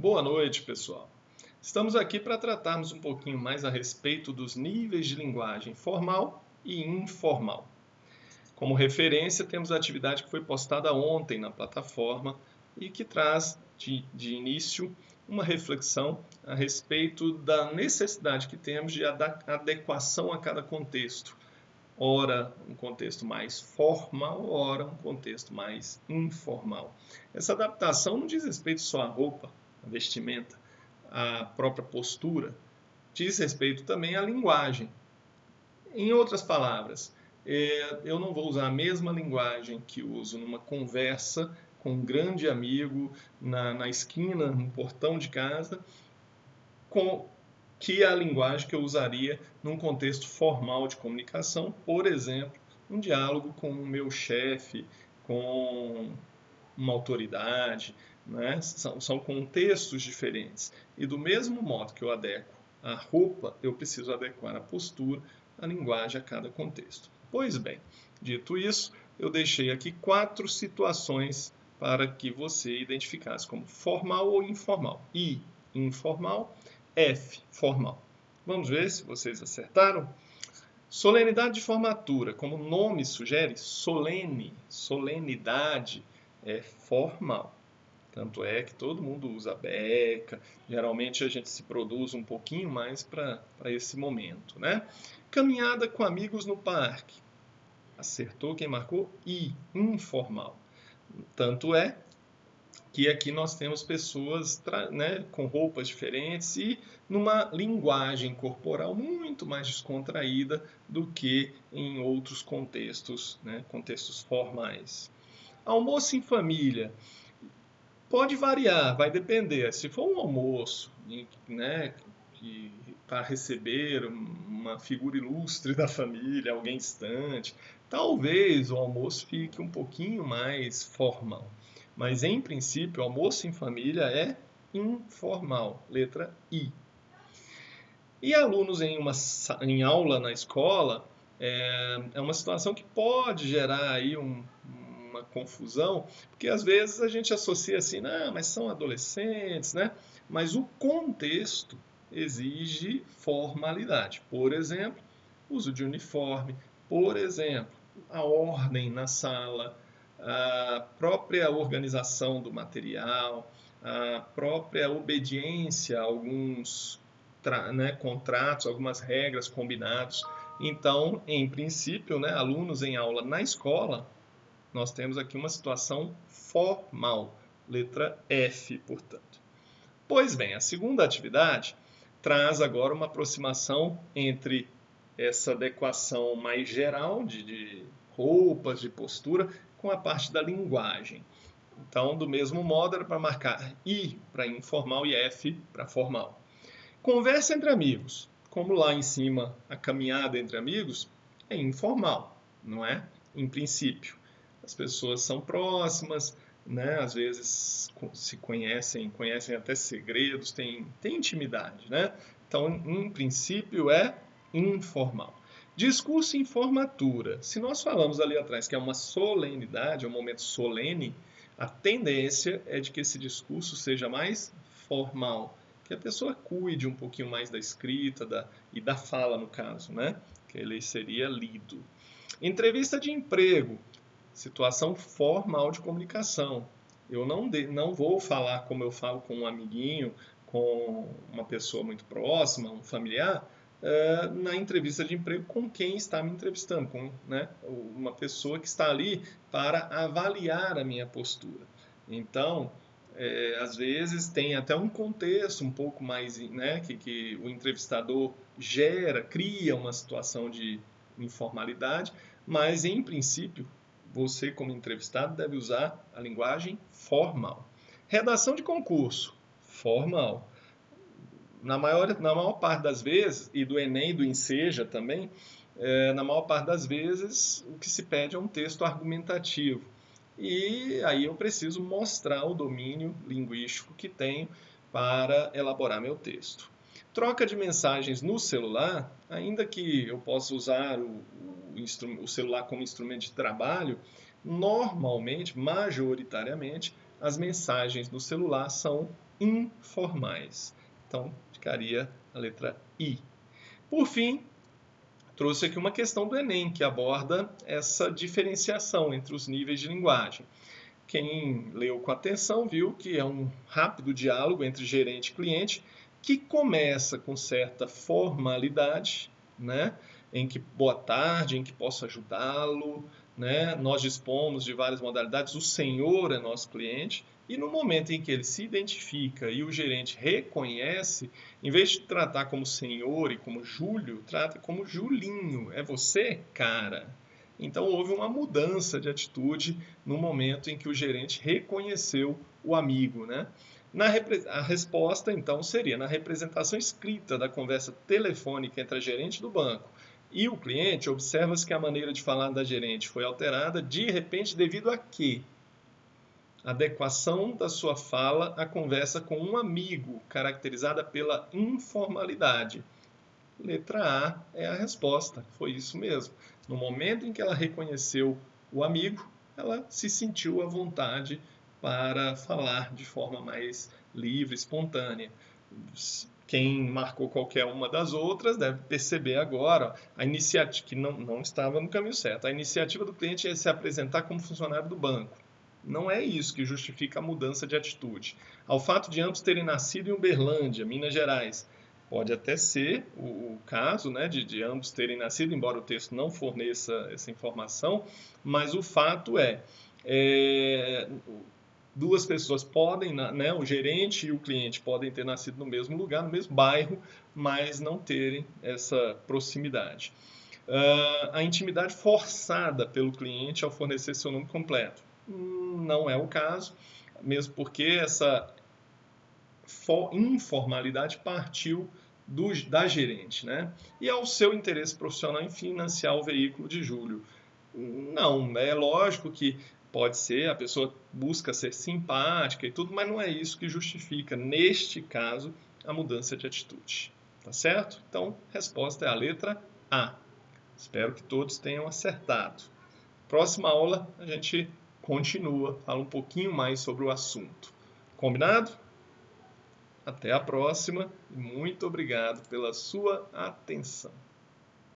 Boa noite, pessoal. Estamos aqui para tratarmos um pouquinho mais a respeito dos níveis de linguagem formal e informal. Como referência, temos a atividade que foi postada ontem na plataforma e que traz de início uma reflexão a respeito da necessidade que temos de adequação a cada contexto. Ora, um contexto mais formal, ora, um contexto mais informal. Essa adaptação não diz respeito só à roupa, à vestimenta, à própria postura, diz respeito também à linguagem. Em outras palavras, eu não vou usar a mesma linguagem que uso numa conversa com um grande amigo na esquina, no portão de casa, que é a linguagem que eu usaria num contexto formal de comunicação, por exemplo, um diálogo com o meu chefe, com uma autoridade, né? São contextos diferentes. E do mesmo modo que eu adequo a roupa, eu preciso adequar a postura, a linguagem a cada contexto. Pois bem, dito isso, eu deixei aqui 4 situações para que você identificasse como formal ou informal. I, informal. F, formal. Vamos ver se vocês acertaram? Solenidade de formatura, como o nome sugere, solene, solenidade, é formal. Tanto é que todo mundo usa beca, geralmente a gente se produz um pouquinho mais para esse momento, né? Caminhada com amigos no parque. Acertou quem marcou? I, informal. Tanto é que aqui nós temos pessoas né, com roupas diferentes e numa linguagem corporal muito mais descontraída do que em outros contextos, né, contextos formais. Almoço em família. Pode variar, vai depender. Se for um almoço, né, para receber uma figura ilustre da família, alguém distante, talvez o almoço fique um pouquinho mais formal. Mas, em princípio, o almoço em família é informal, letra I. E alunos em aula na escola, é uma situação que pode gerar aí uma confusão, porque às vezes a gente associa assim, mas são adolescentes, né? Mas o contexto exige formalidade. Por exemplo, uso de uniforme, por exemplo, a ordem na sala, a própria organização do material, a própria obediência a alguns contratos, algumas regras, combinados. Então, em princípio, né, alunos em aula na escola, nós temos aqui uma situação formal, letra F, portanto. Pois bem, a segunda atividade traz agora uma aproximação entre essa adequação mais geral de roupas, de postura, com a parte da linguagem. Então, do mesmo modo, era para marcar I para informal e F para formal. Conversa entre amigos. Como lá em cima a caminhada entre amigos é informal, não é? Em princípio. As pessoas são próximas, né? Às vezes se conhecem até segredos, têm intimidade, né? Então, em princípio, é informal. Discurso em formatura. Se nós falamos ali atrás que é uma solenidade, é um momento solene, a tendência é de que esse discurso seja mais formal, que a pessoa cuide um pouquinho mais da escrita e da fala, no caso, né? Que ele seria lido. Entrevista de emprego, situação formal de comunicação. Eu não vou falar como eu falo com um amiguinho, com uma pessoa muito próxima, um familiar, na entrevista de emprego com quem está me entrevistando, com né, uma pessoa que está ali para avaliar a minha postura. Então, às vezes tem até um contexto um pouco mais, né, que o entrevistador cria uma situação de informalidade, mas em princípio você como entrevistado deve usar a linguagem formal. Redação de concurso, formal. Na maior parte das vezes, e do Enem e do Enseja também, na maior parte das vezes o que se pede é um texto argumentativo. E aí eu preciso mostrar o domínio linguístico que tenho para elaborar meu texto. Troca de mensagens no celular, ainda que eu possa usar o celular como instrumento de trabalho, normalmente, majoritariamente, as mensagens no celular são informais. Então, ficaria a letra I. Por fim, trouxe aqui uma questão do Enem, que aborda essa diferenciação entre os níveis de linguagem. Quem leu com atenção viu que é um rápido diálogo entre gerente e cliente, que começa com certa formalidade, né? Em que boa tarde, em que posso ajudá-lo, né? Nós dispomos de várias modalidades, o senhor é nosso cliente, e no momento em que ele se identifica e o gerente reconhece, em vez de tratar como senhor e como Júlio, trata como Julinho. É você, cara? Então houve uma mudança de atitude no momento em que o gerente reconheceu o amigo, né? A resposta, então, seria: na representação escrita da conversa telefônica entre a gerente do banco e o cliente, observa-se que a maneira de falar da gerente foi alterada, de repente, devido a quê? Adequação da sua fala à conversa com um amigo, caracterizada pela informalidade. Letra A é a resposta, foi isso mesmo. No momento em que ela reconheceu o amigo, ela se sentiu à vontade para falar de forma mais livre, espontânea. Quem marcou qualquer uma das outras deve perceber agora a iniciativa, que não estava no caminho certo. A iniciativa do cliente é se apresentar como funcionário do banco. Não é isso que justifica a mudança de atitude. Ao fato de ambos terem nascido em Uberlândia, Minas Gerais, pode até ser o caso, né, de ambos terem nascido, embora o texto não forneça essa informação, mas o fato duas pessoas podem, né, o gerente e o cliente podem ter nascido no mesmo lugar, no mesmo bairro, mas não terem essa proximidade. A intimidade forçada pelo cliente ao fornecer seu nome completo. Não é o caso, mesmo porque essa informalidade partiu da gerente, né? E ao seu interesse profissional em financiar o veículo de Júlio. Não, é lógico que pode ser, a pessoa busca ser simpática e tudo, mas não é isso que justifica, neste caso, a mudança de atitude. Tá certo? Então, a resposta é a letra A. Espero que todos tenham acertado. Próxima aula a gente continua, fala um pouquinho mais sobre o assunto. Combinado? Até a próxima e muito obrigado pela sua atenção.